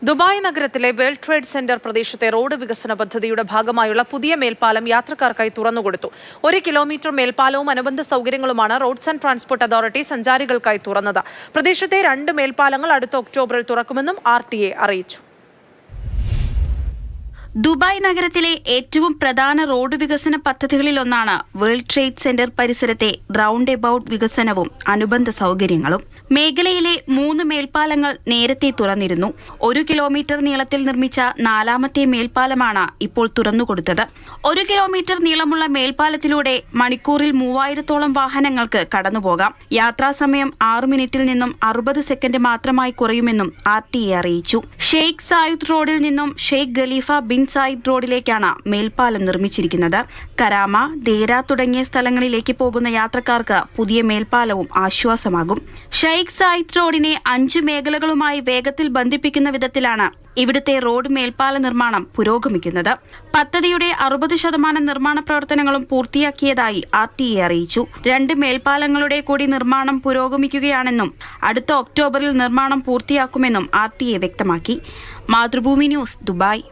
Dubai നഗരത്തിലെ world trade centre പ്രദേശത്തെ road വികസന പദ്ധതിയുടെ ഭാഗമായുള്ള പുതിയ മേൽപ്പാലം യാത്രക്കാർക്കായി തുറന്നുകൊടുത്തു. 1 കിലോമീറ്റർ മേൽപ്പാലവും അനുബന്ധ സൗകര്യങ്ങളുമാണ് റോഡ്സ് ആൻഡ് ട്രാൻസ്പോർട്ട് അതോറിറ്റി സഞ്ചാരികൾക്കായി തുറന്നത്. പ്രദേശത്തെ 2 മേൽപ്പാലങ്ങൾ അടുത്ത ഒക്ടോബറിൽ തുറക്കുമെന്നും RTA അറിയിച്ചു. ദുബായ് നഗരത്തിലെ ഏറ്റവും പ്രധാന റോഡ് വികസന പദ്ധതികളിലൊന്നാണ് വേൾഡ് ട്രേഡ് സെന്റർ പരിസരത്തെ റൗണ്ട് എബൌട്ട് വികസനവും അനുബന്ധ സൗകര്യങ്ങളും. മേഖലയിലെ 3 മേൽപ്പാലങ്ങൾ നേരത്തെ തുറന്നിരുന്നു. 1 കിലോമീറ്റർ നീളത്തിൽ നിർമ്മിച്ച 4ാമത്തെ മേൽപ്പാലമാണ് ഇപ്പോൾ തുറന്നുകൊടുത്തത്. 1 കിലോമീറ്റർ നീളമുള്ള മേൽപ്പാലത്തിലൂടെ മണിക്കൂറിൽ 3000-ഓളം വാഹനങ്ങൾക്ക് കടന്നുപോകാം. യാത്രാസമയം 6 മിനിറ്റിൽ നിന്നും 60 സെക്കൻഡ് മാത്രമായി കുറയുമെന്നും RTA അറിയിച്ചു. ഷെയ്ഖ് സായിദ് റോഡിൽ നിന്നും ഷെയ്ഖ് ഖലീഫ ബിൻ സായിദ് റോഡിലേക്കാണ് മേൽപ്പാലം നിർമ്മിച്ചിരിക്കുന്നത്. കരാമ, ദേര തുടങ്ങിയ സ്ഥലങ്ങളിലേക്ക് പോകുന്ന യാത്രക്കാർക്ക് പുതിയ മേൽപ്പാലവും ആശ്വാസമാകും. ഷെയ്ഖ് സായിദ് റോഡിനെ 5 മേഖലകളുമായി വേഗത്തിൽ ബന്ധിപ്പിക്കുന്ന വിധത്തിലാണ് ഇവിടുത്തെ റോഡ് മേൽപ്പാല നിർമ്മാണം പുരോഗമിക്കുന്നത്. പദ്ധതിയുടെ 60% നിർമ്മാണ പ്രവർത്തനങ്ങളും പൂർത്തിയാക്കിയതായി RTA അറിയിച്ചു. 2 മേൽപ്പാലങ്ങളുടെ കൂടി നിർമ്മാണം പുരോഗമിക്കുകയാണെന്നും അടുത്ത ഒക്ടോബറിൽ നിർമ്മാണം പൂർത്തിയാക്കുമെന്നും RTA വ്യക്തമാക്കി. Mathrubhumi news, Dubai.